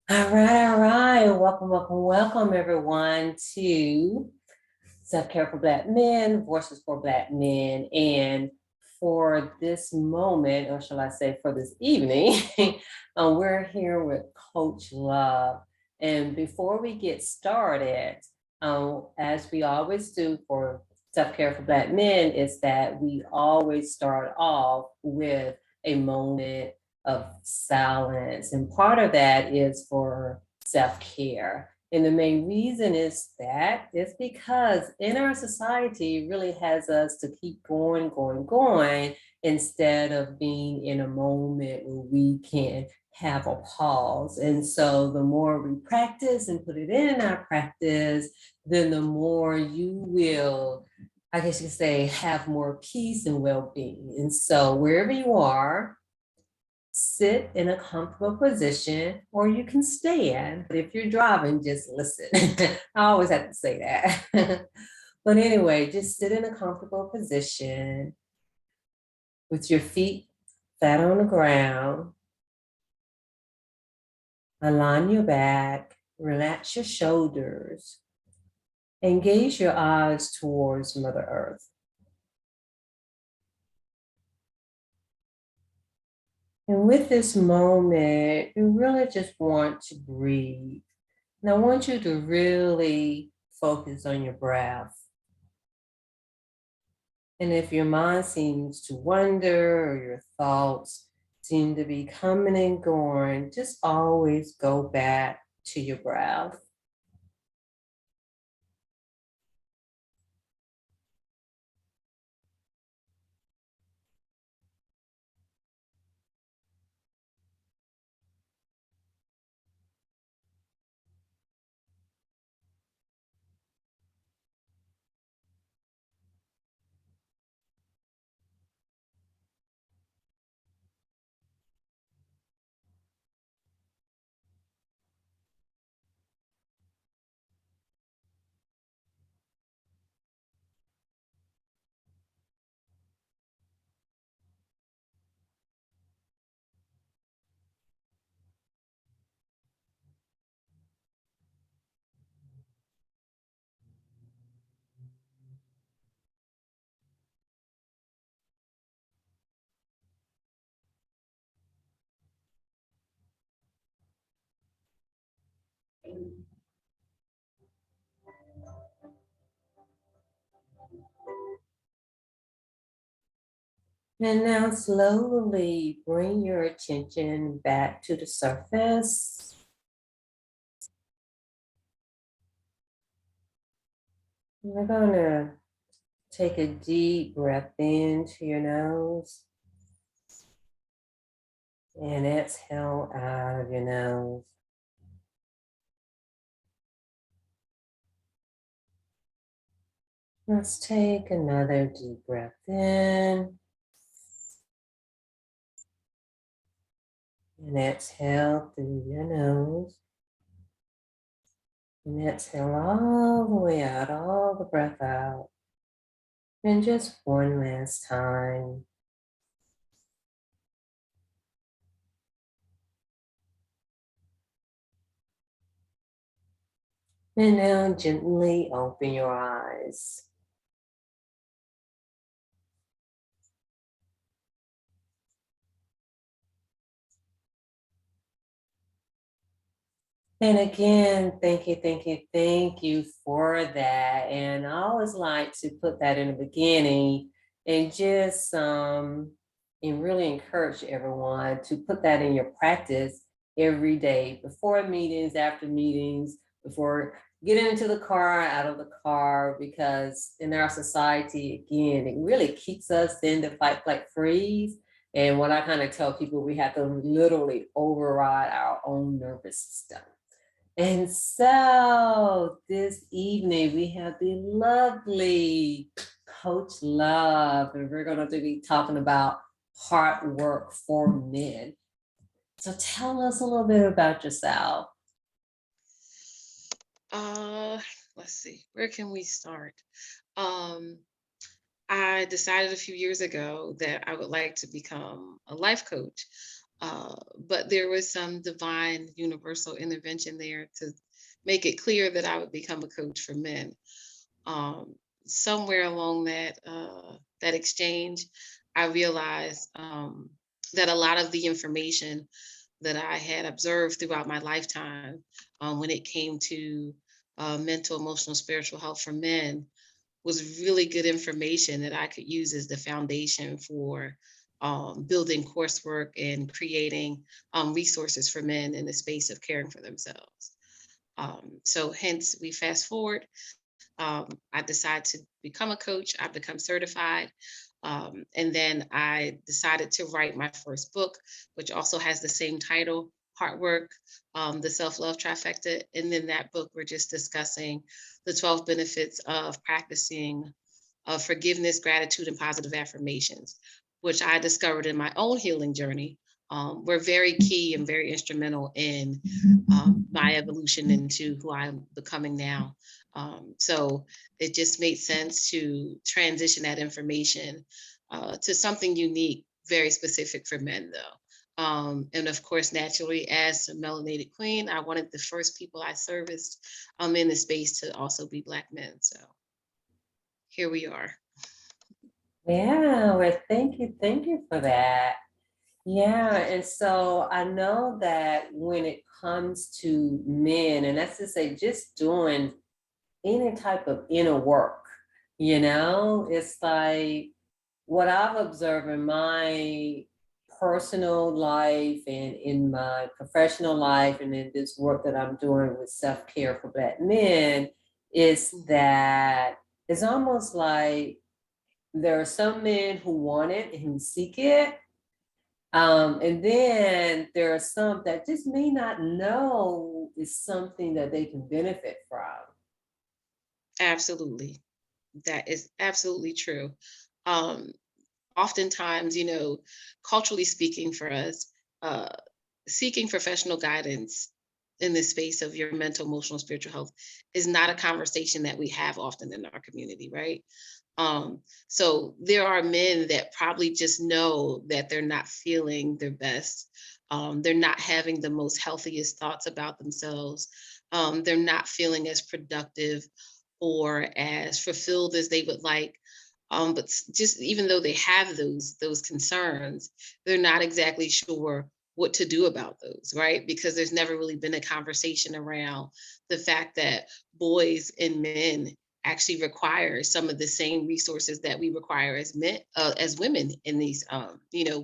All right. Welcome, everyone, to Self Care for Black Men, Voices for Black Men. And for this moment, or shall I say for this evening, we're here with Coach Love. And before we get started, as we always do for Self Care for Black Men, is that we always start off with a moment of silence. And part of that is for self care. And the main reason is because in our society, it really has us to keep going, instead of being in a moment where we can have a pause. And so the more we practice and put it in our practice, then the more you will, I guess you could say, have more peace and well being. And so wherever you are, sit in a comfortable position or you can stand. But if you're driving, just listen. I always have to say that. But anyway, just sit in a comfortable position with your feet flat on the ground. Align your back, relax your shoulders, and gaze your eyes towards Mother Earth. And with this moment, you really just want to breathe. And I want you to really focus on your breath. And if your mind seems to wander or your thoughts seem to be coming and going, just always go back to your breath. And now slowly bring your attention back to the surface. We're going to take a deep breath into your nose and exhale out of your nose. Let's take another deep breath in and exhale through your nose. And exhale all the way out, all the breath out. And just one last time. And now gently open your eyes. And again, thank you for that. And I always like to put that in the beginning and just and really encourage everyone to put that in your practice every day, before meetings, after meetings, before getting into the car, out of the car, because in our society, again, it really keeps us in the fight, flight, freeze. And what I kind of tell people, we have to literally override our own nervous system. And so this evening we have the lovely Coach Love, and we're going to be talking about hard work for men. So tell us a little bit about yourself. Uh, let's see. Where can we start? Um, I decided a few years ago that I would like to become a life coach. But there was some divine universal intervention there to make it clear that I would become a coach for men. um, Somewhere along that exchange, I realized that a lot of the information that I had observed throughout my lifetime, when it came to mental, emotional, spiritual health for men, was really good information that I could use as the foundation for building coursework and creating resources for men in the space of caring for themselves. So, hence, we fast forward. I decided to become a coach. I become certified. And then I decided to write my first book, which also has the same title, Heart Work, the Self Love Trifecta. And in that book, we're just discussing the 12 benefits of practicing forgiveness, gratitude, and positive affirmations, which I discovered in my own healing journey. Were very key and very instrumental in my evolution into who I'm becoming now. So it just made sense to transition that information to something unique, very specific for men, though. And of course, naturally, as a melanated queen, I wanted the first people I serviced in the space to also be Black men. So here we are. Yeah, well, thank you for that. Yeah, and so I know that when it comes to men, and that's to say, just doing any type of inner work, it's like what I've observed in my personal life and in my professional life and in this work that I'm doing with self-care for Black men is Mhm. that it's almost like there are some men who want it and who seek it. And then there are some that just may not know is something that they can benefit from. Absolutely. That is absolutely true. Um, Oftentimes, culturally speaking for us, uh, seeking professional guidance in the space of your mental, emotional, spiritual health is not a conversation that we have often in our community, right? So there are men that probably just know that they're not feeling their best. They're not having the most healthiest thoughts about themselves. They're not feeling as productive or as fulfilled as they would like. But just even though they have those concerns, they're not exactly sure what to do about those, right? Because there's never really been a conversation around the fact that boys and men actually require some of the same resources that we require as men, as women in these,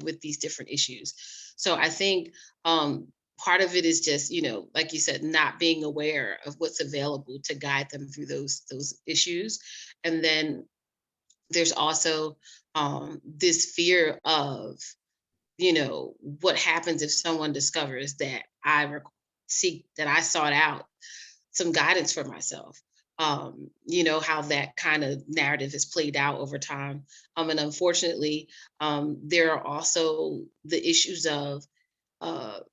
with these different issues. So I think um, part of it is just, like you said, not being aware of what's available to guide them through those issues, and then there's also this fear of, what happens if someone discovers that that I sought out some guidance for myself. How that kind of narrative is played out over time. And unfortunately, there are also the issues of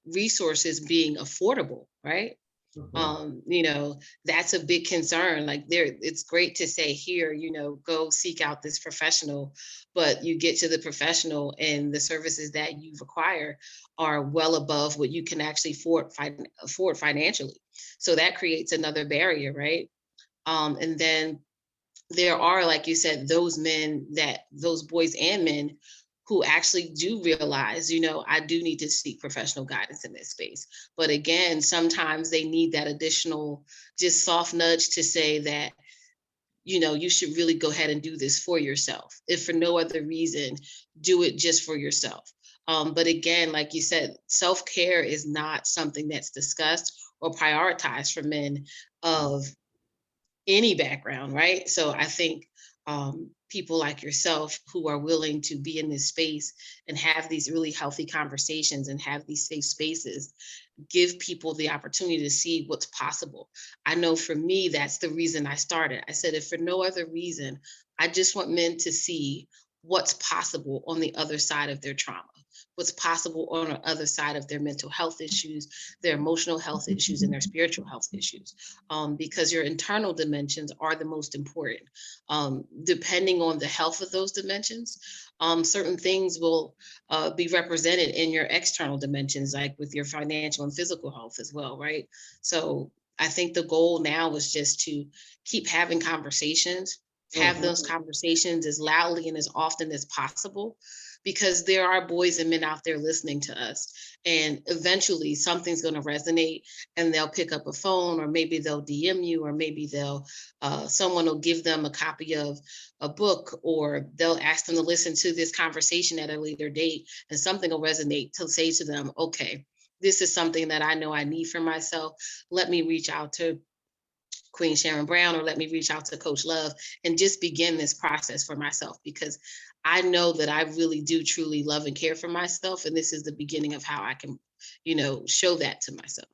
resources being affordable, right? Mhm. That's a big concern. Like, it's great to say, here, go seek out this professional, but you get to the professional and the services that you require are well above what you can actually afford financially. So that creates another barrier, right? And then there are, like you said, those boys and men who actually do realize, I do need to seek professional guidance in this space. But again, sometimes they need that additional, just soft nudge to say that, you should really go ahead and do this for yourself. If for no other reason, do it just for yourself. But again, like you said, self care is not something that's discussed or prioritized for men of any background, right? So I think people like yourself who are willing to be in this space and have these really healthy conversations and have these safe spaces give people the opportunity to see what's possible. I know for me, that's the reason I started. I said, if for no other reason, I just want men to see what's possible on the other side of their trauma, what's possible on the other side of their mental health issues, their emotional health issues, and their spiritual health issues. Because your internal dimensions are the most important. Depending on the health of those dimensions, certain things will be represented in your external dimensions, like with your financial and physical health as well, right? So I think the goal now is just to keep having conversations, have those conversations as loudly and as often as possible, because there are boys and men out there listening to us, and eventually something's going to resonate, and they'll pick up a phone, or maybe they'll DM you, or maybe they'll someone will give them a copy of a book, or they'll ask them to listen to this conversation at a later date, and something will resonate to say to them, okay, this is something that I know I need for myself. Let me reach out to Queen Sharon Brown, or let me reach out to Coach Love and just begin this process for myself, because I know that I really do truly love and care for myself. And this is the beginning of how I can, show that to myself.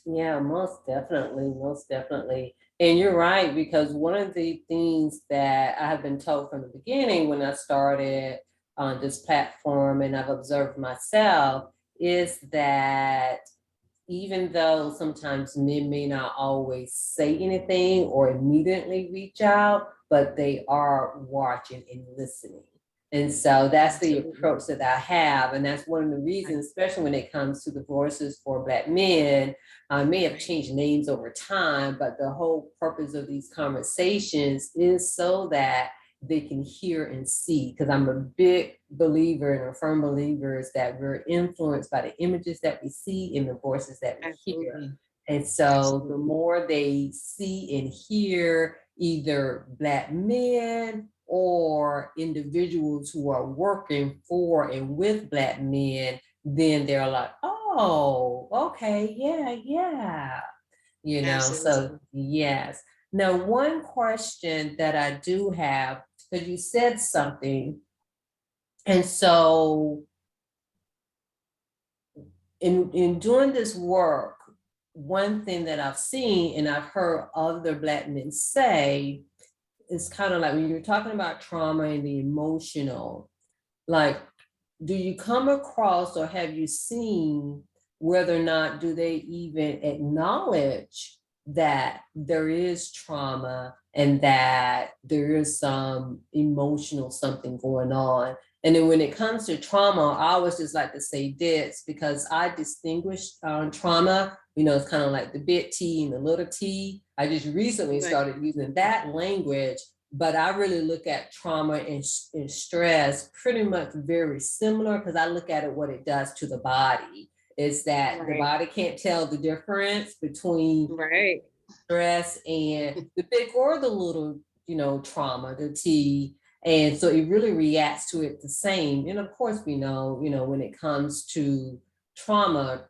Yeah, most definitely, most definitely. And you're right, because one of the things that I have been told from the beginning when I started on this platform, and I've observed myself, is that even though sometimes men may not always say anything or immediately reach out, but they are watching and listening. And so that's the Absolutely. approach that I have. And that's one of the reasons, especially when it comes to the Voices for Black Men. I may have changed names over time, but the whole purpose of these conversations is so that they can hear and see. Because I'm a big believer and a firm believer is that we're influenced by the images that we see and the voices that we hear. Absolutely. And so Absolutely. the more they see and hear either Black men or individuals who are working for and with Black men, then they're like, oh, okay, yeah. So Absolutely. yes. Now, one question that I do have, because you said something, and so in doing this work, one thing that I've seen and I've heard other Black men say is kind of like when you're talking about trauma and the emotional, like, do you come across or have you seen whether or not do they even acknowledge that there is trauma and that there is some emotional something going on? And then when it comes to trauma, I always just like to say this because I distinguish trauma, it's kind of like the big T and the little t. I just recently started using that language, but I really look at trauma and stress pretty much very similar because I look at it what it does to the body. Is that the body can't tell the difference between stress and the big or the little, trauma, the T. And so it really reacts to it the same. And of course, we know, when it comes to trauma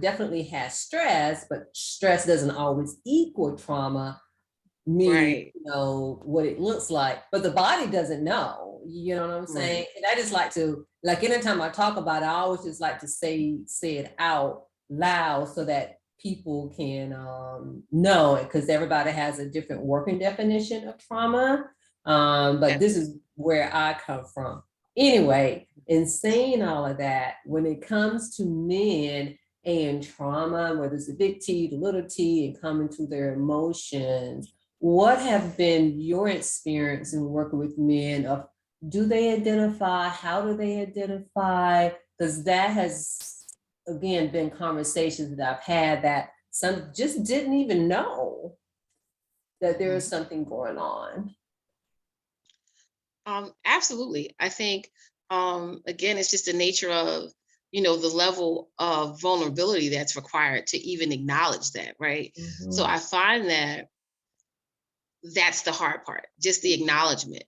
definitely has stress, but stress doesn't always equal trauma, meaning, what it looks like, but the body doesn't know, you know what I'm saying? And I just like to, like, anytime I talk about it, I always just like to say it out loud so that people can know it, because everybody has a different working definition of trauma. But this is where I come from. Anyway, in saying all of that, when it comes to men and trauma, whether it's the big T, the little t, and coming to their emotions, what have been your experience in working with men of, do they identify? How do they identify? Because that has, again, been conversations that I've had that some just didn't even know that there is something going on. Absolutely. I think, again, it's just the nature of, the level of vulnerability that's required to even acknowledge that, right? So I find that that's the hard part, just the acknowledgement.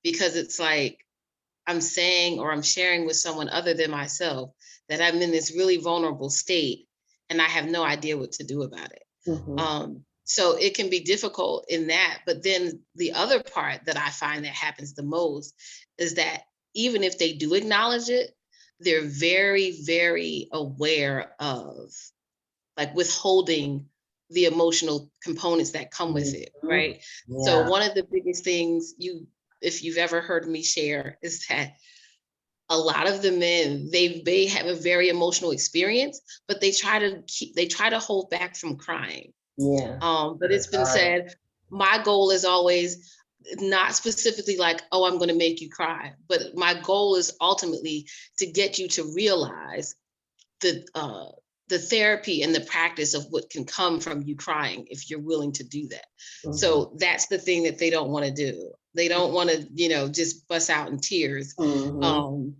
Because it's like I'm saying or I'm sharing with someone other than myself that I'm in this really vulnerable state and I have no idea what to do about it. So it can be difficult in that. But then the other part that I find that happens the most is that even if they do acknowledge it, they're very, very aware of like withholding the emotional components that come with it, right? So one of the biggest things if you've ever heard me share, is that a lot of the men, they have a very emotional experience, but they try to hold back from crying. Yeah. But it's been Right. said, my goal is always not specifically like, oh, I'm going to make you cry, but my goal is ultimately to get you to realize the uh, the therapy and the practice of what can come from you crying if you're willing to do that. Mhm. So that's the thing that they don't want to do. They don't want to, just bust out in tears, Mhm.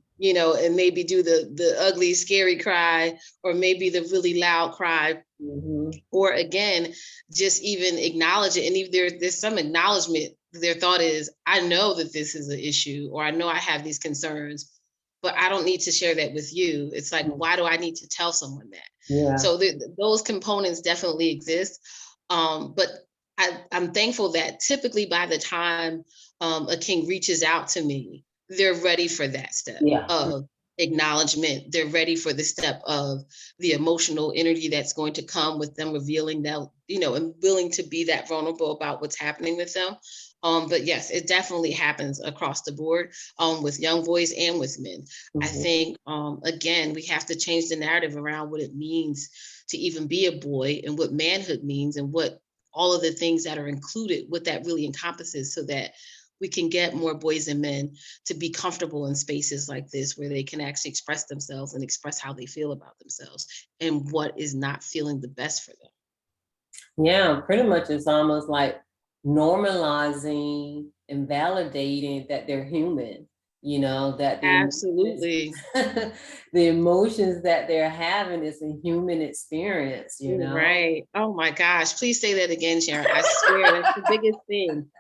and maybe do the ugly, scary cry, or maybe the really loud cry, Mhm. or again, just even acknowledge it. And if there's some acknowledgement, their thought is, I know that this is an issue, or I know I have these concerns, but I don't need to share that with you. It's like, Mm. why do I need to tell someone that? Yeah. So those components definitely exist. But I'm thankful that typically by the time a king reaches out to me, they're ready for that step Yeah. of acknowledgement. They're ready for the step of the emotional energy that's going to come with them revealing that, and willing to be that vulnerable about what's happening with them. But yes, it definitely happens across the board, with young boys and with men. I Mhm. think, again, we have to change the narrative around what it means to even be a boy, and what manhood means, and what all of the things that are included, what that really encompasses, so that we can get more boys and men to be comfortable in spaces like this, where they can actually express themselves and express how they feel about themselves and what is not feeling the best for them. Yeah, pretty much it's almost like normalizing and validating that they're human, that the emotions, Absolutely. the emotions that they're having is a human experience. Right. Oh my gosh. Please say that again, Sharon. I swear that's the biggest thing.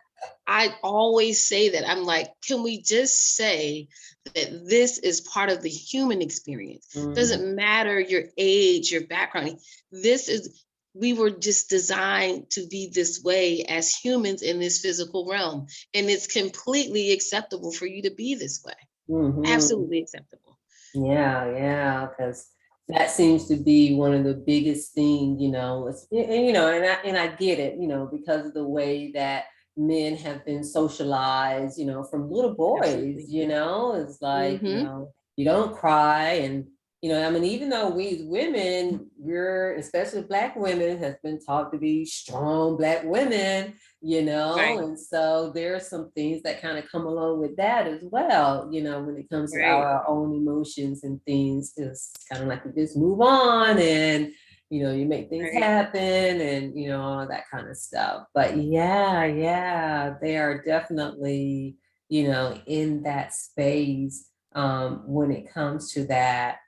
I always say that. I'm like, can we just say that this is part of the human experience? Mhm. Doesn't matter your age, your background. This is, we were just designed to be this way as humans in this physical realm. And it's completely acceptable for you to be this way. Mhm. Absolutely acceptable. Yeah, yeah, because that seems to be one of the biggest things. And I get it, because of the way that men have been socialized, from little boys, Absolutely. it's like, Hmm. you don't cry. And I mean, even though we as women, we're, especially Black women, has been taught to be strong Black women, Right. and so there are some things that kind of come along with that as well, when it comes to Right. our own emotions and things. It's kind of like we just move on and you make things Right. happen and all that kind of stuff. But yeah, yeah, they are definitely in that space when it comes to that.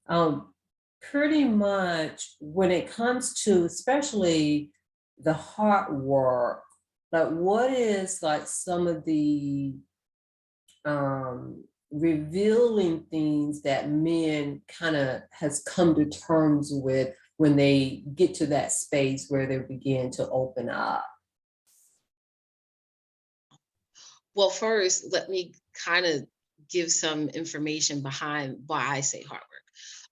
Um, Pretty much when it comes to especially the hard work, like what is like some of the revealing things that men kind of has come to terms with when they get to that space where they begin to open up. Well, first, let me kind of give some information behind why I say hard work.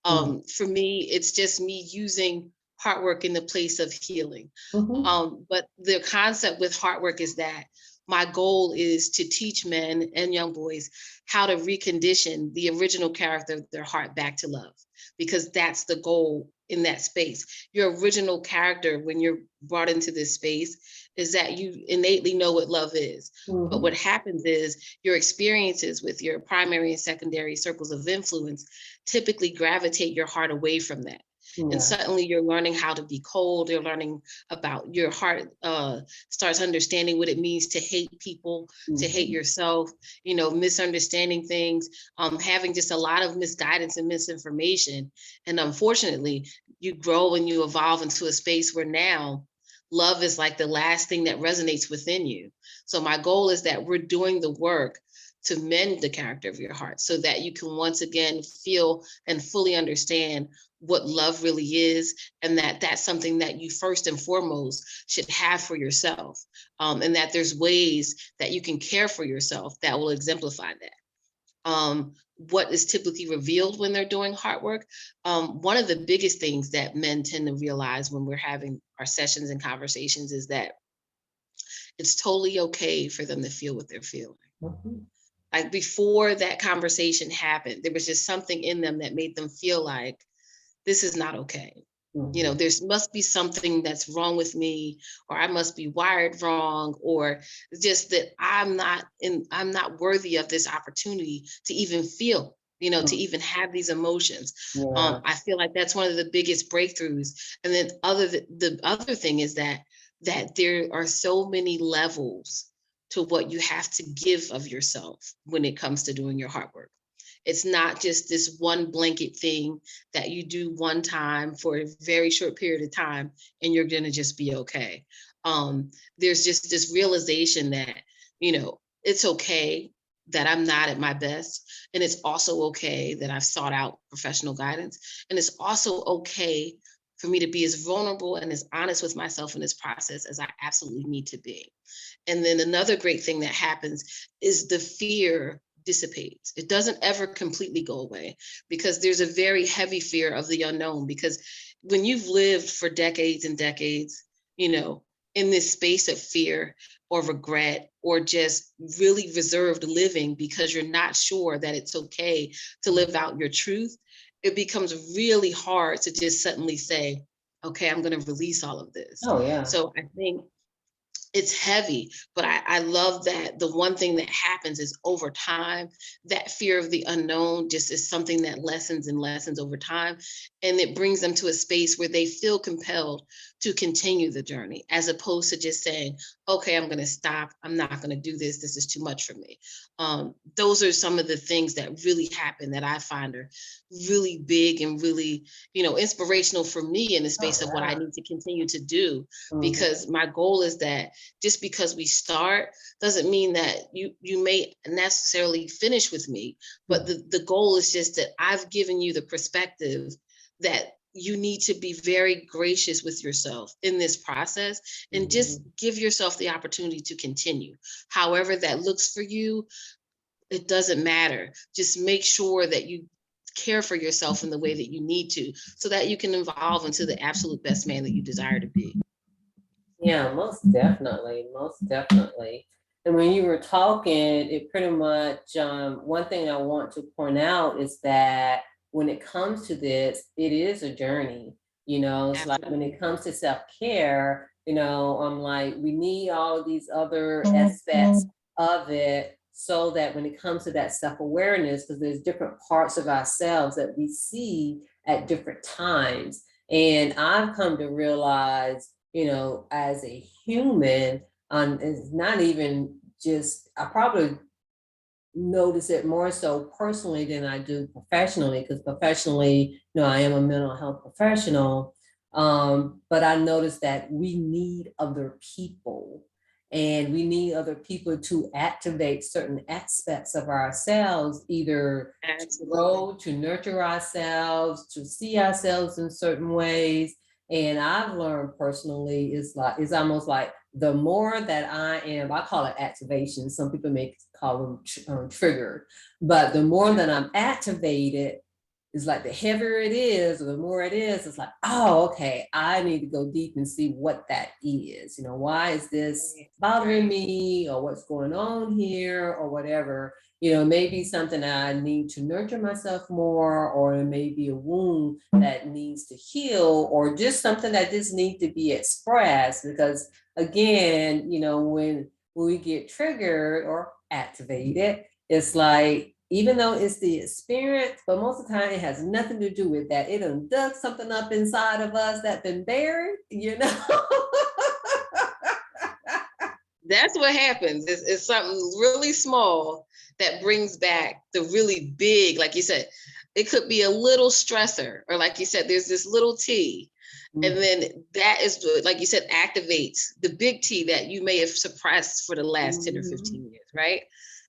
Mm. For me, it's just me using hard work in the place of healing. Mhm. But the concept with hard work is that my goal is to teach men and young boys how to recondition the original character of their heart back to love, because that's the goal in that space. Your original character, when you're brought into this space, is that you innately know what love is. But what Mhm. happens is your experiences with your primary and secondary circles of influence typically gravitate your heart away from that. And Yeah. suddenly you're learning how to be cold. You're learning about your heart, starts understanding what it means to hate people, to hate Mhm. yourself, misunderstanding things, having just a lot of misguidance and misinformation. And unfortunately, you grow and you evolve into a space where now love is like the last thing that resonates within you. So my goal is that we're doing the work to mend the character of your heart so that you can once again feel and fully understand what love really is, and that that's something that you first and foremost should have for yourself, and that there's ways that you can care for yourself that will exemplify that. What is typically revealed when they're doing heart work? One of the biggest things that men tend to realize when we're having our sessions and conversations is that it's totally okay for them to feel what they're feeling. Mhm. Like before that conversation happened, there was just something in them that made them feel like this is not okay. Mhm. There's must be something that's wrong with me, or I must be wired wrong, or just that I'm not worthy of this opportunity to even feel, to even have these emotions. Yeah. I feel like that's one of the biggest breakthroughs. And then the other thing is that there are so many levels to what you have to give of yourself when it comes to doing your heart work. It's not just this one blanket thing that you do one time for a very short period of time and you're going to just be okay. There's just this realization that, it's okay that I'm not at my best. And it's also okay that I've sought out professional guidance. And it's also okay for me to be as vulnerable and as honest with myself in this process as I absolutely need to be. And then another great thing that happens is the fear dissipates. It doesn't ever completely go away because there's a very heavy fear of the unknown. Because when you've lived for decades and decades, you know, in this space of fear or regret or just really reserved living because you're not sure that it's okay to live out your truth, it becomes really hard to just suddenly say, okay, I'm going to release all of this. Oh, yeah. So I think it's heavy, but I love that the one thing that happens is over time, that fear of the unknown just is something that lessens and lessens over time. And it brings them to a space where they feel compelled to continue the journey, as opposed to just saying, okay, I'm going to stop. I'm not going to do this. This is too much for me. Those are some of the things that really happen that I find are really big and really, inspirational for me in the Oh, space of what I yeah. need to continue to do, Mhm. because my goal is that just because we start doesn't mean that you may necessarily finish with me, but the goal is just that I've given you the perspective that you need to be very gracious with yourself in this process and just Mhm. give yourself the opportunity to continue however that looks for you. It doesn't matter. Just make sure that you care for yourself in the way that you need to so that you can evolve into the absolute best man that you desire to be. Yeah, most definitely, most definitely. And when you were talking, it pretty much, one thing I want to point out is that when it comes to this, it is a journey. It's like when it Absolutely. comes to self-care, I'm like, we need all of these other aspects of it so that when it comes to that self-awareness, because there's different parts of ourselves that we see at different times. And I've come to realize, as a human, it's not even just, I probably notice it more so personally than I do professionally, because professionally, I am a mental health professional. But I noticed that we need other people, and we need other people to activate certain aspects of ourselves, either to Absolutely. grow, to nurture ourselves, to see ourselves in certain ways. And I've learned personally, it's almost like the more that I am, I call it activation. Some people may call them triggered, but the more that I'm activated, it's like the heavier it is, or the more it is, it's like, oh, okay, I need to go deep and see what that is. Why is this Right. bothering Right. me, or what's going on here, or whatever. Maybe something that I need to nurture myself more, or it may be a wound that needs to heal, or just something that just needs to be expressed. Because again, when we get triggered or activated, it's like, even though it's the experience, but most of the time it has nothing to do with that. It done dug something up inside of us that been buried. That's what happens. It's something really small that brings back the really big, like you said, it could be a little stressor, or like you said, there's this little T. And Mhm. then that is what, like you said, activates the big T that you may have suppressed for the last 10 or Mhm. 15 years, right?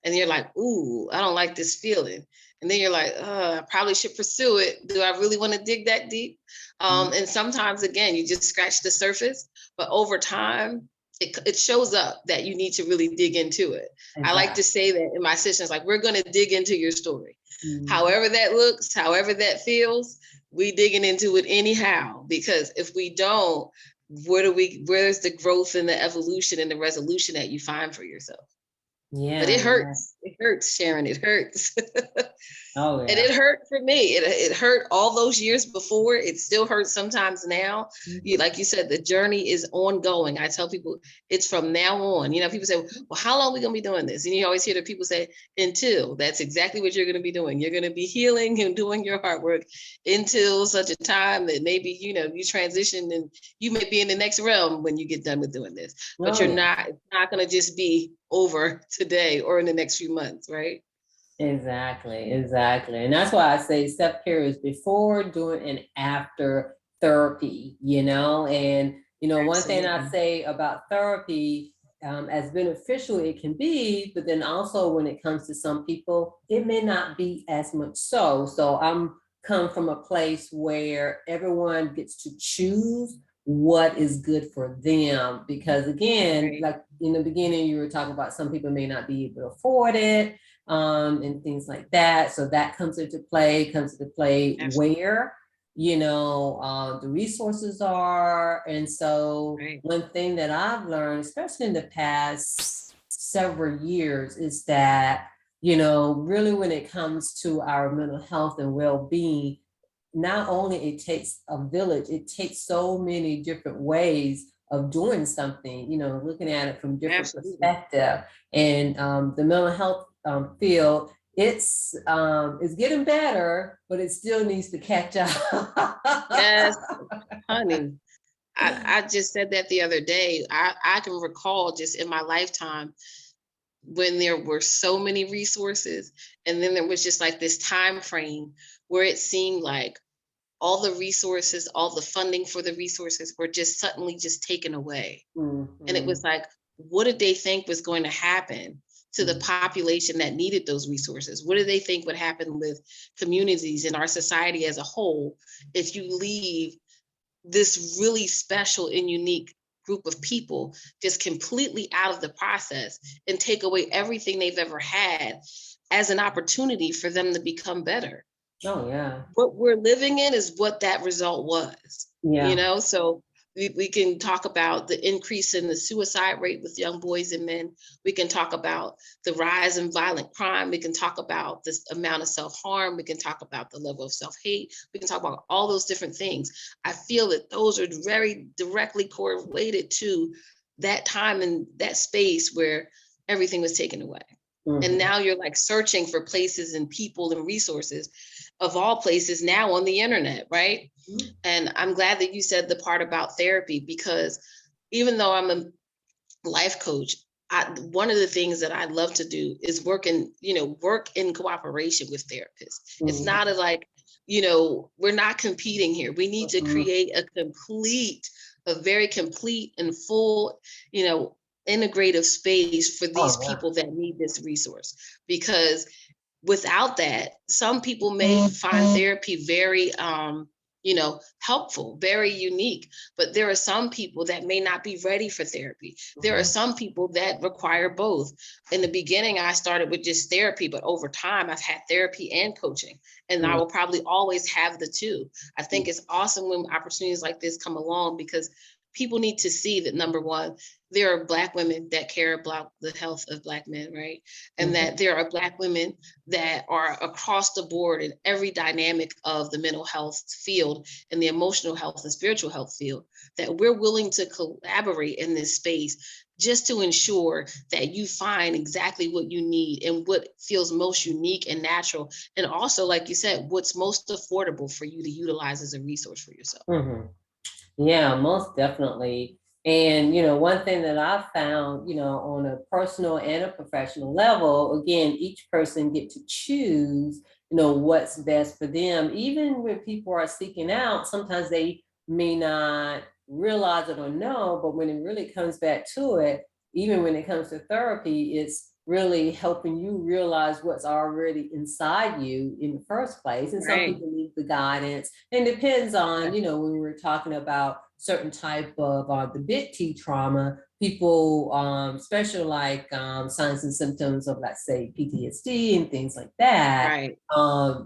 And you're like, ooh, I don't like this feeling. And then you're like, I probably should pursue it. Do I really want to dig that deep? And sometimes, again, you just scratch the surface, but over time, it shows up that you need to really dig into it. I like to Exactly. say that in my sessions, like, we're going to dig into your story. Mhm. However that looks, however that feels, we digging into it anyhow. Because if we don't, where's the growth and the evolution and the resolution that you find for yourself? But Yeah, it yeah. hurts. It hurts, Sharon. It hurts. Oh And yeah. it hurt for me. It hurt all those years before. It still hurts sometimes now. You, Mhm. like you said, the journey is ongoing. I tell people it's from now on. You know, people say, well, how long are we going to be doing this? And you always hear the people say, until. That's exactly what you're going to be doing. You're going to be healing and doing your hard work until such a time that maybe, you know, you transition and you may be in the next realm when you get done with doing this. But Oh you're yeah. not, it's not going to just be over today or in the next few months, right? Exactly, exactly. And that's why I say self-care is before, during, and after therapy, you know? And, one thing I Absolutely. say about therapy, as beneficial it can be, but then also when it comes to some people, it may not be as much so. So I'm come from a place where everyone gets to choose what is good for them. Because again, Right. like in the beginning, you were talking about some people may not be able to afford it, and things like that. So that comes into play Absolutely. where, the resources are. And so Right. one thing that I've learned, especially in the past several years, is that, really when it comes to our mental health and well-being, not only it takes a village, it takes so many different ways of doing something, looking at it from different Absolutely. perspective. And the mental health field, it's getting better, but it still needs to catch up. Yes, honey. I just said that the other day. I can recall just in my lifetime when there were so many resources, and then there was just like this time frame where it seemed like all the resources, all the funding for the resources were just suddenly just taken away. And it was Mhm, like, what did they think was going to happen to the mhm. population that needed those resources? What did they think would happen with communities and our society as a whole if you leave this really special and unique group of people just completely out of the process and take away everything they've ever had as an opportunity for them to become better? Oh yeah, What we're living in is what that result was, you yeah. know? So we can talk about the increase in the suicide rate with young boys and men. We can talk about the rise in violent crime. We can talk about this amount of self-harm. We can talk about the level of self-hate. We can talk about all those different things. I feel that those are very directly correlated to that time and that space where everything was taken away. And Mhm. now you're like searching for places and people and resources of all places now on the internet, right? And I'm glad that you said the part about therapy, because even though I'm a life coach, one of the things that I love to do is work in cooperation with therapists. It's Mhm. not a like, we're not competing here. We need to Mhm. create a very complete and full, you know, integrative space for these Oh yeah. people that need this resource. Because without that, some people may find therapy very helpful, very unique, but there are some people that may not be ready for therapy. There are Mhm. some people that require both. In the beginning I started with just therapy, but over time I've had therapy and coaching, and I Mhm. will probably always have the two. I think it's awesome when opportunities like this come along, because people need to see that, number one, there are Black women that care about the health of Black men, right? And Mhm. that there are Black women that are across the board in every dynamic of the mental health field and the emotional health and spiritual health field, that we're willing to collaborate in this space just to ensure that you find exactly what you need and what feels most unique and natural. And also, like you said, what's most affordable for you to utilize as a resource for yourself. Mhm. Yeah, most definitely. And one thing that I found, on a personal and a professional level, again, each person get to choose, what's best for them. Even when people are seeking out, sometimes they may not realize it or know, but when it really comes back to it, even when it comes to therapy, it's really helping you realize what's already inside you in the first place. And some Right. people need the guidance, and depends on, Yes. when we were talking about certain type of the big T trauma, people, especially like signs and symptoms of, let's say, PTSD and things like that. Right.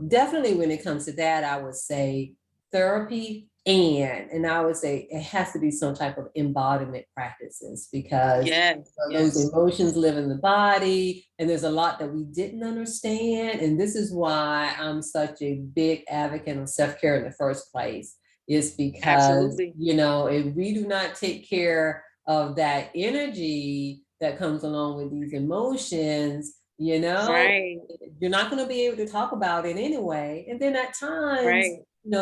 Definitely when it comes to that, I would say therapy. And I would say it has to be some type of embodiment practices, because Yes, those yes, emotions live in the body, and there's a lot that we didn't understand. And this is why I'm such a big advocate of self-care in the first place, is because, absolutely. if we do not take care of that energy that comes along with these emotions, Right, you're not going to be able to talk about it anyway. And then at times, right,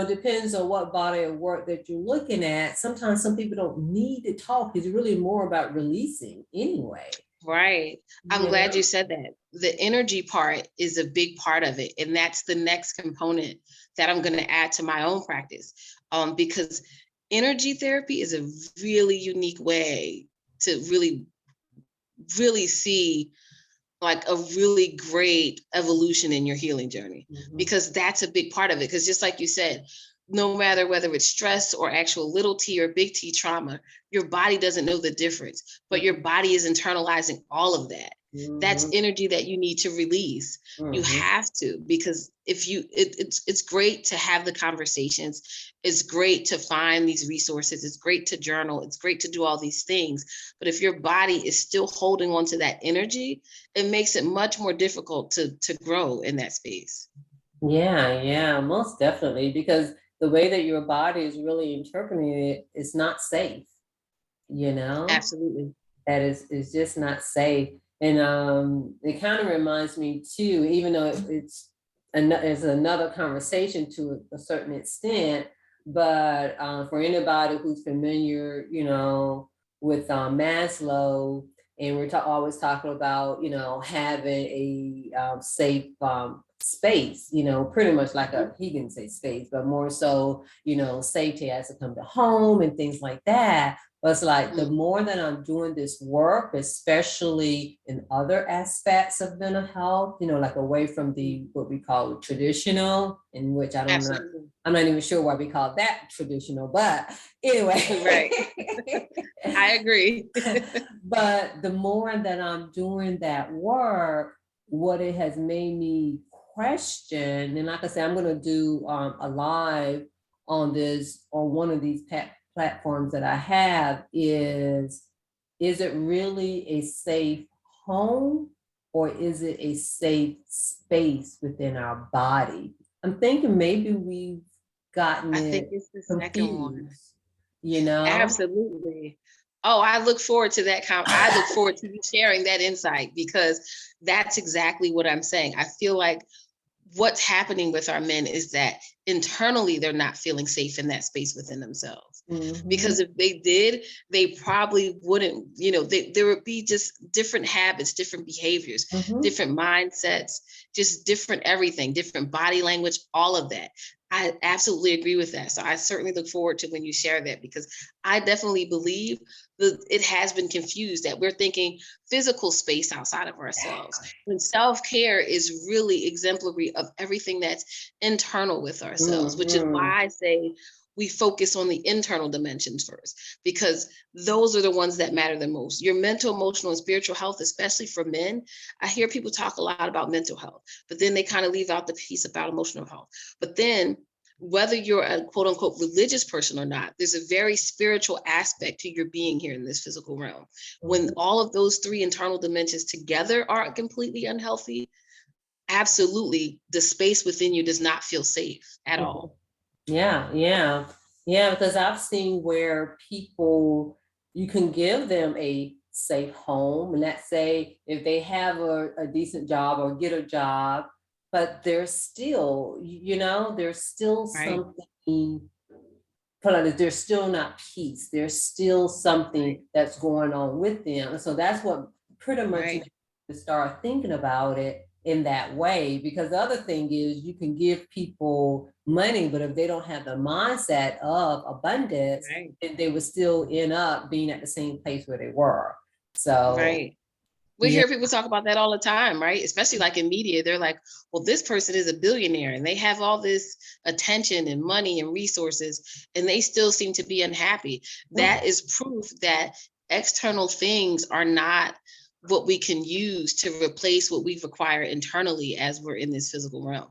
depends on what body of work that you're looking at. Sometimes some people don't need to talk. It's really more about releasing anyway. right. I'm You glad know? you said that. The energy part is a big part of it. And that's the next component that I'm going to add to my own practice. Because energy therapy is a really unique way to really, really see like a really great evolution in your healing journey, Mhm. because that's a big part of it. Because just like you said, no matter whether it's stress or actual little t or big T trauma, your body doesn't know the difference, but your body is internalizing all of that. That's Mhm. energy that you need to release. You Mhm. have to, because if you, it's great to have the conversations. It's great to find these resources. It's great to journal. It's great to do all these things. But if your body is still holding on to that energy, it makes it much more difficult to grow in that space. Yeah, yeah, most definitely. Because the way that your body is really interpreting it is not safe, you know? Absolutely. That is just not safe. And it kind of reminds me too, even though it's another conversation to a certain extent, but for anybody who's familiar, with Maslow, and we're always talking about, having a safe space, pretty much like Mhm. he didn't say space, but more so, safety has to come to home and things like that. But it's like the Mhm. more that I'm doing this work, especially in other aspects of mental health, like away from the what we call traditional, in which Absolutely. I'm not even sure why we call that traditional, but anyway. Right. I agree. But the more that I'm doing that work, what it has made me question, and like I said, I'm going to do a live on one of these platforms that I have, is it really a safe home, or is it a safe space within our body? I'm thinking maybe we've gotten I think it it's the second one. confused, you know? Absolutely. Oh, I look forward to that. I look forward to you sharing that insight, because that's exactly what I'm saying. I feel like what's happening with our men is that internally they're not feeling safe in that space within themselves. Mhm. Because if they did, they probably wouldn't, there would be just different habits, different behaviors, Mhm. different mindsets, just different everything, different body language, all of that. I absolutely agree with that. So I certainly look forward to when you share that, because I definitely believe that it has been confused, that we're thinking physical space outside of ourselves, when self-care is really exemplary of everything that's internal with ourselves, which is Mhm. why I say we focus on the internal dimensions first, because those are the ones that matter the most. Your mental, emotional, and spiritual health, especially for men. I hear people talk a lot about mental health, but then they kind of leave out the piece about emotional health. But then, whether you're a quote unquote religious person or not, there's a very spiritual aspect to your being here in this physical realm. When Mhm. all of those three internal dimensions together are completely unhealthy, absolutely the space within you does not feel safe at Mhm. all. Yeah, yeah, yeah. Because I've seen where people, you can give them a safe home. Let's say if they have a decent job or get a job, but there's still, there's still Right, something, there's still not peace. There's still right, something that's going on with them. So that's what pretty much right, makes you start thinking about it in that way. Because the other thing is you can give people money, but if they don't have the mindset of abundance, right, then they would still end up being at the same place where they were. So right. We yeah. hear people talk about that all the time, right? Especially like in media. They're like, well, this person is a billionaire and they have all this attention and money and resources, and they still seem to be unhappy. That is proof that external things are not what we can use to replace what we require internally as we're in this physical realm.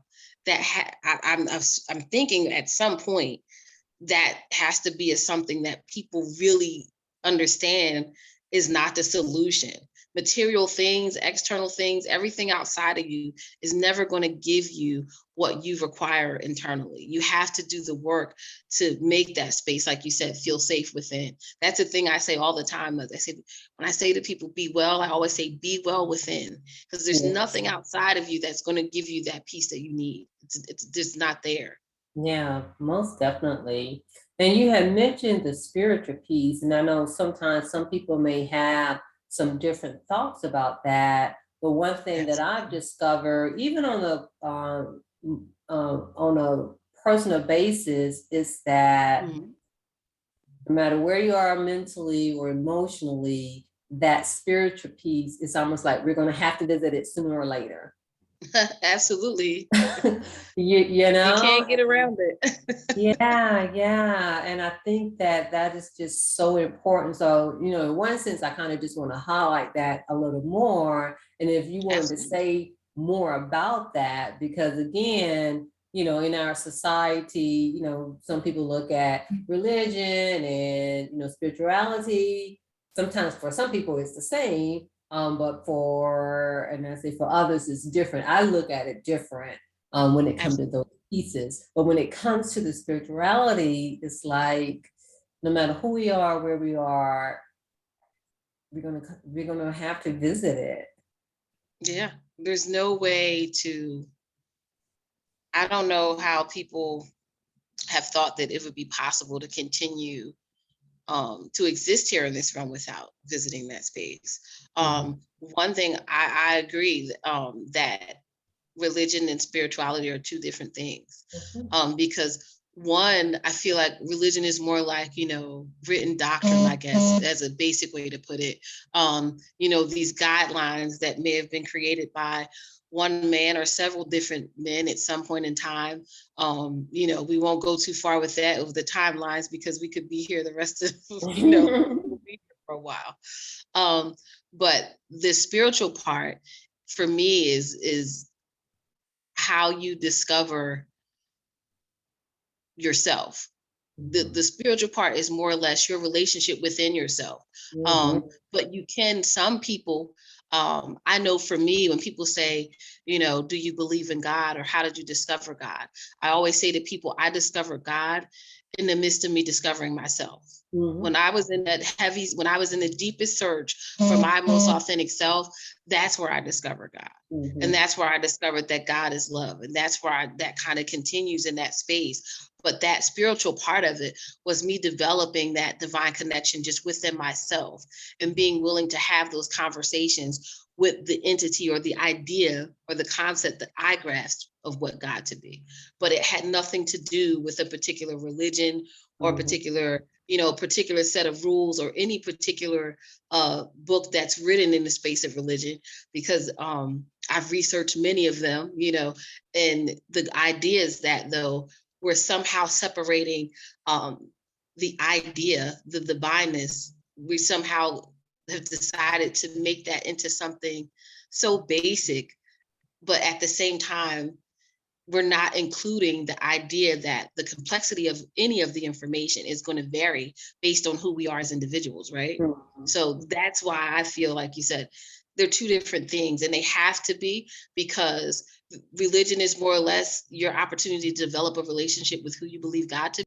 I'm thinking at some point that has to be something that people really understand is not the solution. Material things, external things, everything outside of you is never going to give you what you require internally. You have to do the work to make that space, like you said, feel safe within. That's the thing I say all the time. As I say, when I say to people, be well, I always say, be well within, because there's Yes. nothing outside of you that's going to give you that peace that you need. It's just not there. Yeah, most definitely. And you had mentioned the spiritual piece, and I know sometimes some people may have some different thoughts about that. But one thing that I've Absolutely. discovered, even on a personal basis, is that Mhm. no matter where you are mentally or emotionally, that spiritual piece is almost like we're going to have to visit it sooner or later. Absolutely. You You know, can't get around it. yeah, yeah. And I think that that is just so important. So, in one sense, I kind of just want to highlight that a little more. And if you wanted to Absolutely. say more about that, because again, in our society, some people look at religion and, spirituality. Sometimes for some people it's the same. But and I say for others, it's different. I look at it different when it comes to Absolutely. those pieces. But when it comes to the spirituality, it's like no matter who we are, where we are, we're gonna have to visit it. Yeah. There's no way to, I don't know how people have thought that it would be possible to continue to exist here in this realm without visiting that space. Mhm. One thing I agree that religion and spirituality are two different things. Mhm. Because one, I feel like religion is more like, written doctrine, I guess, as a basic way to put it. These guidelines that may have been created by one man or several different men at some point in time. We won't go too far with that of the timelines because we could be here the rest of, we'll be here for a while. Um, but the spiritual part for me is how you discover yourself. The spiritual part is more or less your relationship within yourself. Mhm. But you can, some people, I know for me, when people say, do you believe in God or how did you discover God? I always say to people, I discovered God in the midst of me discovering myself. Mhm. When I was in the deepest search for my most authentic self, that's where I discovered God. And Mhm. that's where I discovered that God is love. And that's where that kind of continues in that space. But that spiritual part of it was me developing that divine connection just within myself and being willing to have those conversations with the entity or the idea or the concept that I grasped of what God to be. But it had nothing to do with a particular religion or Mhm. particular set of rules or any particular book that's written in the space of religion, because I've researched many of them, and the idea is that though we're somehow separating the idea, the divineness, we somehow have decided to make that into something so basic, but at the same time, we're not including the idea that the complexity of any of the information is going to vary based on who we are as individuals, right? Mhm. So that's why I feel like you said they're two different things, and they have to be, because religion is more or less your opportunity to develop a relationship with who you believe God to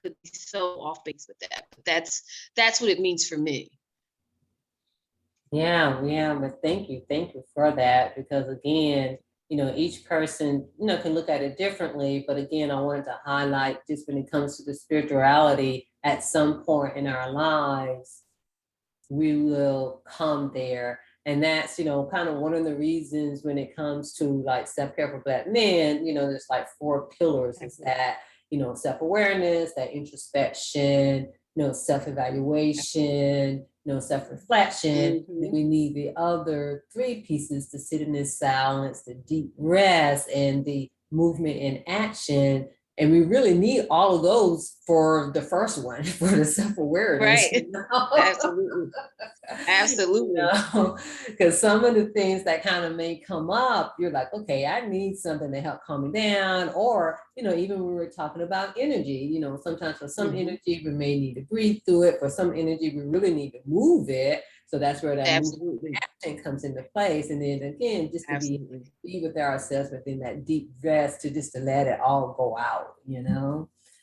could be so off base with that. But that's what it means for me. Yeah, yeah, but thank you for that because again, each person, can look at it differently. But again, I wanted to highlight just when it comes to the spirituality, at some point in our lives, we will come there. And that's, kind of one of the reasons when it comes to like self-care for Black men, there's like four pillars. Is that, self-awareness, that introspection, self-evaluation, self-reflection. Then Mm-hmm. we need the other three pieces to sit in this silence, the deep rest, and the movement and action And we really need all of those for the first one, for the self-awareness. Right. Absolutely. Absolutely. Because some of the things that kind of may come up, you're like, okay, I need something to help calm me down. Or, even when we were talking about energy, sometimes for some energy, we may need to breathe through it. For some energy, we really need to move it. So that's where that movement Absolutely. action comes into place. And then again, just to be with ourselves within that deep rest, to let it all go out.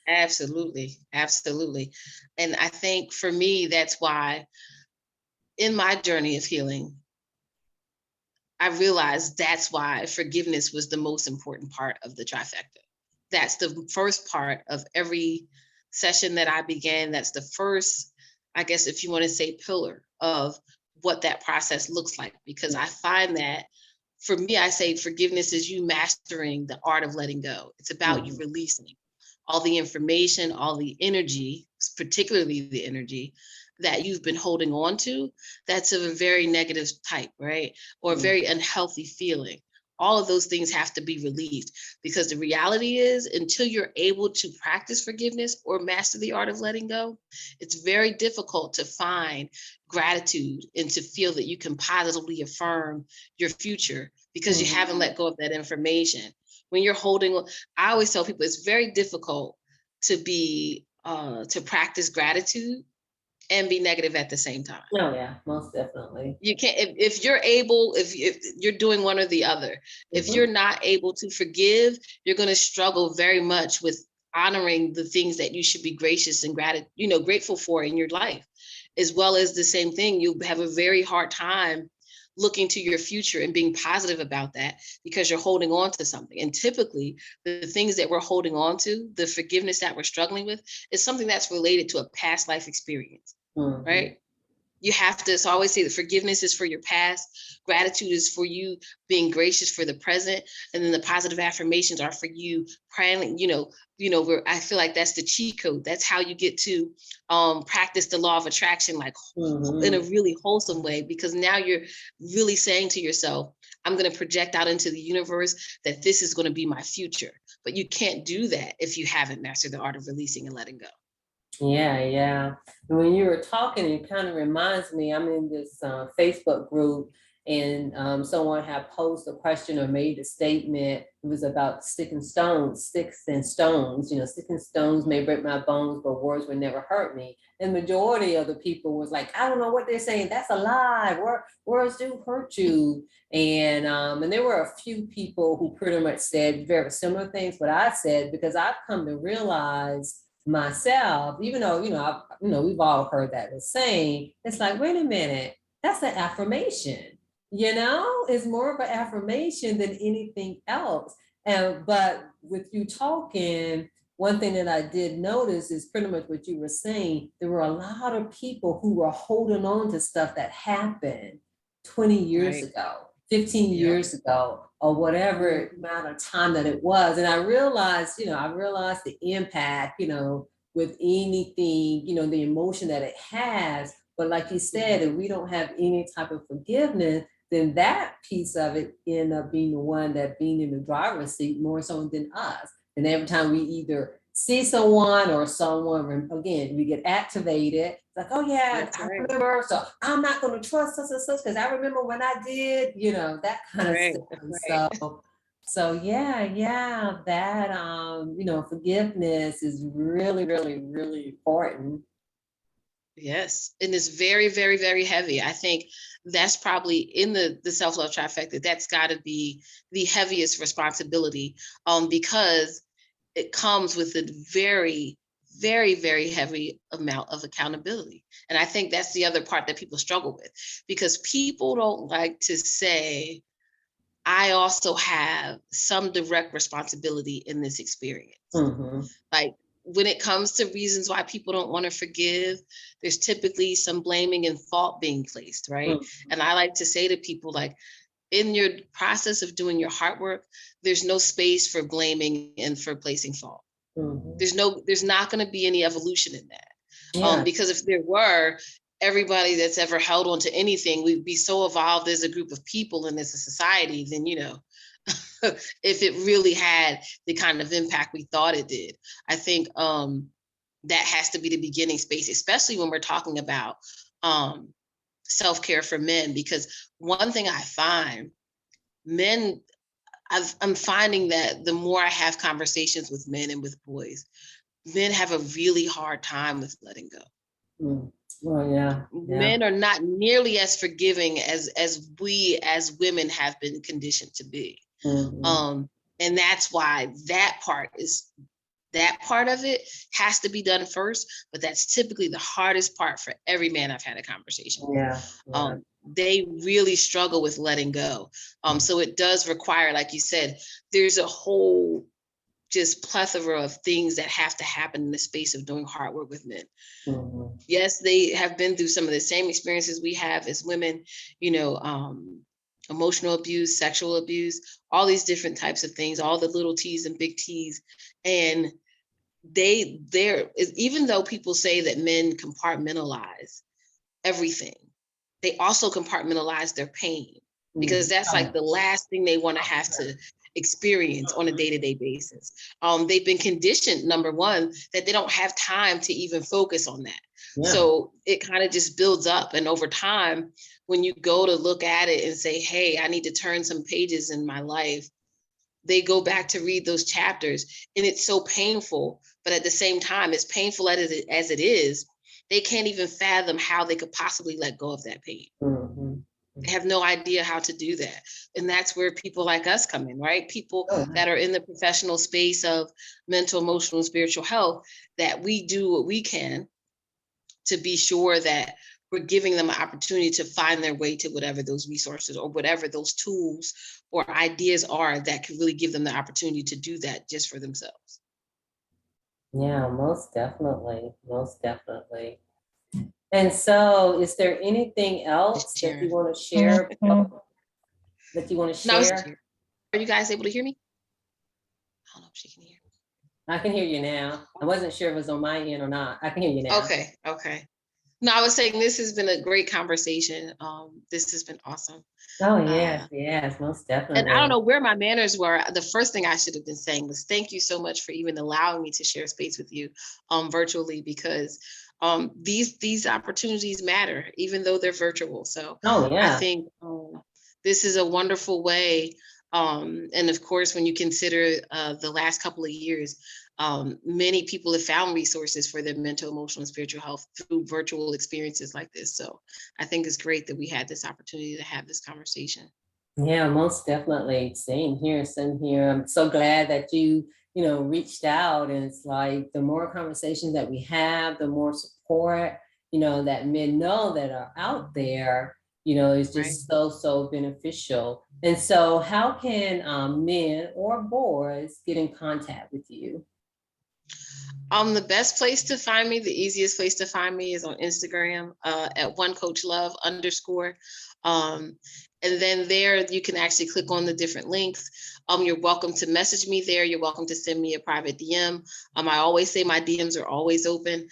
Absolutely. Absolutely. And I think for me, that's why in my journey of healing, I realized that's why forgiveness was the most important part of the trifecta. That's the first part of every session that I began. That's the first, I guess, if you want to say, pillar of what that process looks like. Because I find that for me, I say forgiveness is you mastering the art of letting go. It's about you releasing all the information, all the energy, particularly the energy that you've been holding on to, that's of a very negative type, right? Or a very unhealthy feeling. All of those things have to be released, because the reality is, until you're able to practice forgiveness or master the art of letting go, it's very difficult to find gratitude and to feel that you can positively affirm your future, because you haven't let go of that information. When you're holding, I always tell people it's very difficult to practice gratitude and be negative at the same time. Oh yeah, most definitely. You can't, if you're able, if you're doing one or the other, if you're not able to forgive, you're going to struggle very much with honoring the things that you should be gracious and grateful for in your life, as well as the same thing. You'll have a very hard time looking to your future and being positive about that, because you're holding on to something. And typically the things that we're holding on to, the forgiveness that we're struggling with, is something that's related to a past life experience, right? You have to, so I always say that forgiveness is for your past, gratitude is for you being gracious for the present, and then the positive affirmations are for you praying, where I feel like that's the cheat code. That's how you get to practice the law of attraction, like in a really wholesome way, because now you're really saying to yourself, I'm going to project out into the universe that this is going to be my future. But you can't do that if you haven't mastered the art of releasing and letting go. Yeah. And when you were talking, it kind of reminds me, I'm in this Facebook group, and someone had posed a question or made a statement. It was about sticks and stones. Sticks and stones may break my bones, but words would never hurt me. And majority of the people was like, I don't know what they're saying. That's a lie. Words do hurt you. And there were a few people who pretty much said very similar things what I said, because I've come to realize myself, even though we've all heard that the saying, it's like, wait a minute, that's an affirmation. It's more of an affirmation than anything else. But with you talking, one thing that I did notice is pretty much what you were saying. There were a lot of people who were holding on to stuff that happened 20 years ago, 15 years ago, or whatever amount of time that it was. And I realized the impact, with anything, the emotion that it has. But like you said, if we don't have any type of forgiveness, then that piece of it end up being the one that being in the driver's seat more so than us. And every time we either see someone or someone, again, we get activated. It's like, oh yeah, I remember. So I'm not going to trust such and such because I remember when I did, that kind of stuff. So yeah, that forgiveness is really, really, really important. Yes, and it's very, very, very heavy. I think that's probably in the self-love trifecta. That's got to be the heaviest responsibility, because it comes with a very, very, very heavy amount of accountability. And I think that's the other part that people struggle with, because people don't like to say, I also have some direct responsibility in this experience. Like, when it comes to reasons why people don't want to forgive, there's typically some blaming and fault being placed, right? And I like to say to people, like, in your process of doing your heart work, there's no space for blaming and for placing fault. There's not going to be any evolution in that. Because if there were, everybody that's ever held on to anything, we'd be so evolved as a group of people and as a society, then, if it really had the kind of impact we thought it did. I think that has to be the beginning space, especially when we're talking about self-care for men, because one thing I find, men, I'm finding that the more I have conversations with men and with boys, men have a really hard time with letting go. Mm. Well, yeah. Men are not nearly as forgiving as we as women have been conditioned to be. Mm-hmm. And that's why that part of it has to be done first, but that's typically the hardest part for every man I've had a conversation with. Yeah. Yeah. They really struggle with letting go. So it does require, like you said, there's a whole just plethora of things that have to happen in the space of doing hard work with men. Mm-hmm. Yes, they have been through some of the same experiences we have as women, you know, emotional abuse, sexual abuse, all these different types of things, all the little T's and big T's. And even though people say that men compartmentalize everything, they also compartmentalize their pain, because that's like the last thing they want to have to experience on a day-to-day basis. They've been conditioned, number one, that they don't have time to even focus on that. Yeah. So it kind of just builds up. And over time, when you go to look at it and say, hey, I need to turn some pages in my life, they go back to read those chapters, and it's so painful. But at the same time, as painful as it is, they can't even fathom how they could possibly let go of that pain. Mm-hmm. They have no idea how to do that. And that's where people like us come in, right? People Oh, that are in the professional space of mental, emotional, and spiritual health, that we do what we can to be sure that we're giving them an opportunity to find their way to whatever those resources or whatever those tools or ideas are that could really give them the opportunity to do that just for themselves. yeah, most definitely. Most definitely. And so, is there anything else that you Sharon. want to share? That you want to No, share? are you guys able to hear me? I don't know if she can hear me. I can hear you now. I wasn't sure if it was on my end or not. I can hear you now. Okay. No, I was saying this has been a great conversation. This has been awesome. Oh, yes, most And I don't definitely. know where my manners were. The first thing I should have been saying was thank you so much for even allowing me to share space with you virtually, because these opportunities matter, even though they're virtual. So Oh, I yeah. think this is a wonderful way. And of course, when you consider the last couple of years, many people have found resources for their mental, emotional, and spiritual health through virtual experiences like this. So I think it's great that we had this opportunity to have this conversation. Yeah, most definitely. Same here, same here. I'm so glad that you reached out. And it's like the more conversations that we have, the more support, that men know that are out there, is Right. just so, so beneficial. And so how can men or boys get in contact with you? The best place to find me, the easiest place to find me is on Instagram at onecoachlove_. Um, and then there you can actually click on the different links. You're welcome to message me there. You're welcome to send me a private DM. I always say my DMs are always open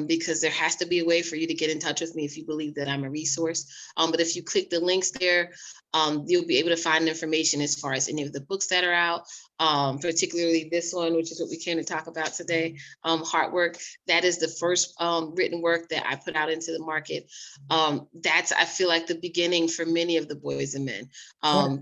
because there has to be a way for you to get in touch with me if you believe that I'm a resource. But if you click the links there, you'll be able to find information as far as any of the books that are out, particularly this one, which is what we came to talk about today, Heart Work. That is the first written work that I put out into the market. That's, I feel like, the beginning for many of the boys and men,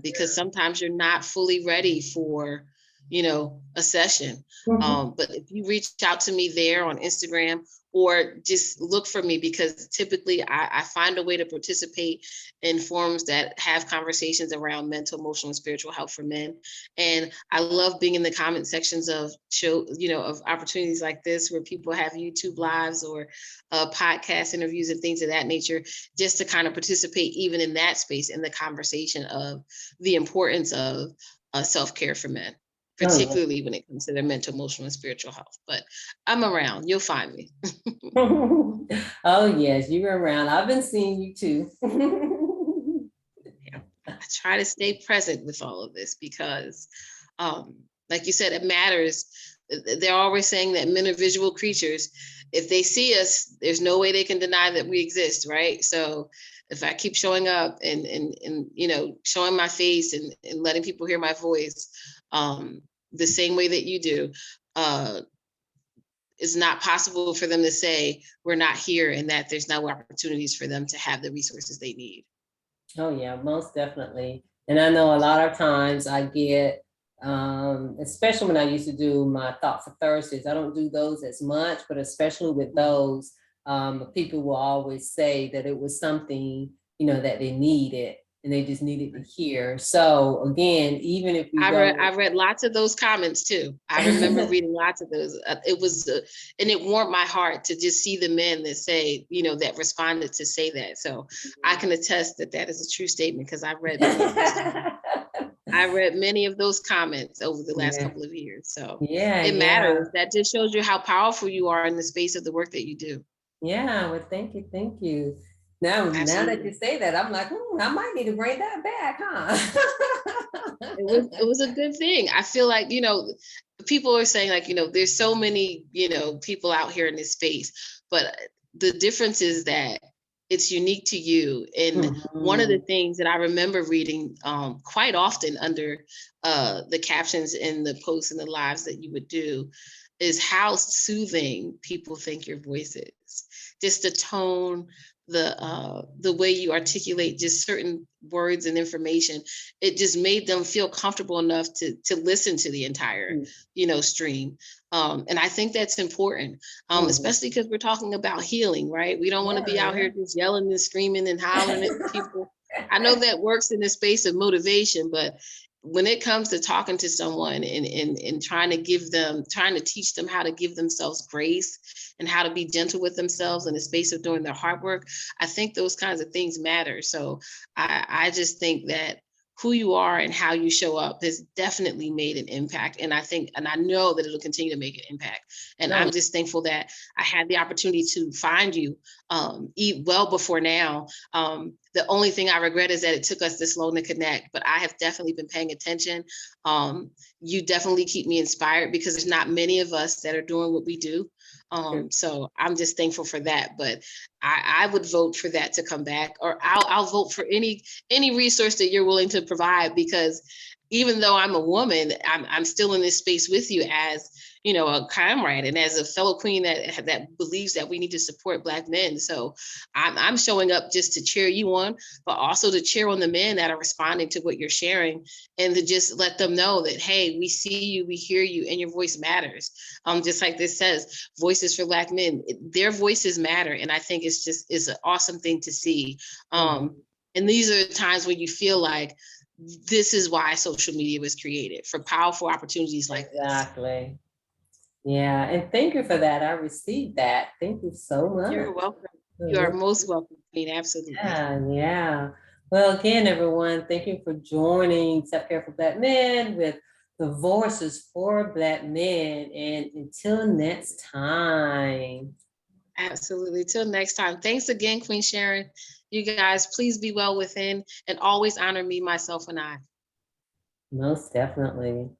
because sometimes you're not fully ready for, a session. Mhm. But if you reach out to me there on Instagram, or just look for me, because typically I find a way to participate in forums that have conversations around mental, emotional, and spiritual health for men. And I love being in the comment sections of of opportunities like this, where people have YouTube lives or podcast interviews and things of that nature, just to kind of participate even in that space, in the conversation of the importance of self-care for men, Oh, particularly when it comes to their mental, emotional, and spiritual health. But I'm around. You'll find me. oh, yes, you were around. I've been seeing you too. Yeah. I try to stay present with all of this because, like you said, it matters. They're always saying that men are visual creatures. If they see us, there's no way they can deny that we exist, right? So if I keep showing up and showing my face and letting people hear my voice, the same way that you do, it's not possible for them to say we're not here and that there's no opportunities for them to have the resources they need. Oh yeah, most definitely. And I know a lot of times I get, especially when I used to do my Thought for Thursdays, I don't do those as much, but especially with those, people will always say that it was something, that they needed and they just needed to hear. So again, even if we I don't. read lots of those comments too. I remember reading lots of those. It was, and it warmed my heart to just see the men that say, that responded to say that. So I can attest that that is a true statement because I read many of those. I read many of those comments over the last Yeah. couple of years. So Yeah, it yeah. matters. That just shows you how powerful you are in the space of the work that you do. Yeah, well, thank you, thank you. Now that you Absolutely. say that, I'm like, I might need to bring that back, huh? It was a good thing. I feel like, people are saying like, there's so many, people out here in this space, but the difference is that it's unique to you. And one of the Mhm. things that I remember reading quite often under the captions in the posts and the lives that you would do is how soothing people think your voice is. Just the tone, the way you articulate just certain words and information, it just made them feel comfortable enough to listen to the entire stream. And I think that's important, Mhm. especially because we're talking about healing, right? We don't want to Yeah, be out here just yelling and screaming and hollering at yeah. people. I know that works in the space of motivation, but when it comes to talking to someone and trying to teach them how to give themselves grace and how to be gentle with themselves in the space of doing their hard work, I think those kinds of things matter. So I just think that who you are and how you show up has definitely made an impact. And I know that it'll continue to make an impact. And No, I'm just thankful that I had the opportunity to find you well before now. The only thing I regret is that it took us this long to connect, but I have definitely been paying attention. You definitely keep me inspired because there's not many of us that are doing what we do. So I'm just thankful for that. But I would vote for that to come back, or I'll vote for any resource that you're willing to provide, because even though I'm a woman, I'm still in this space with you as a comrade and as a fellow queen that believes that we need to support Black men. So I'm showing up just to cheer you on, but also to cheer on the men that are responding to what you're sharing, and to just let them know that, hey, we see you, we hear you, and your voice matters. Just like this says, voices for Black men, their voices matter. And I think it's an awesome thing to see. mhm. And these are the times when you feel like this is why social media was created, for powerful opportunities like this. Exactly. Yeah, and thank you for that. I received that. Thank you so You're much. welcome. You are Mhm. most welcome, Queen. Absolutely. Yeah, yeah. Well, again, everyone, thank you for joining Self Care for Black Men with the Voices for Black Men. And until next time. Absolutely. Till next time. Thanks again, Queen Sharon. You guys, please be well within and always honor me, myself, and I. Most definitely.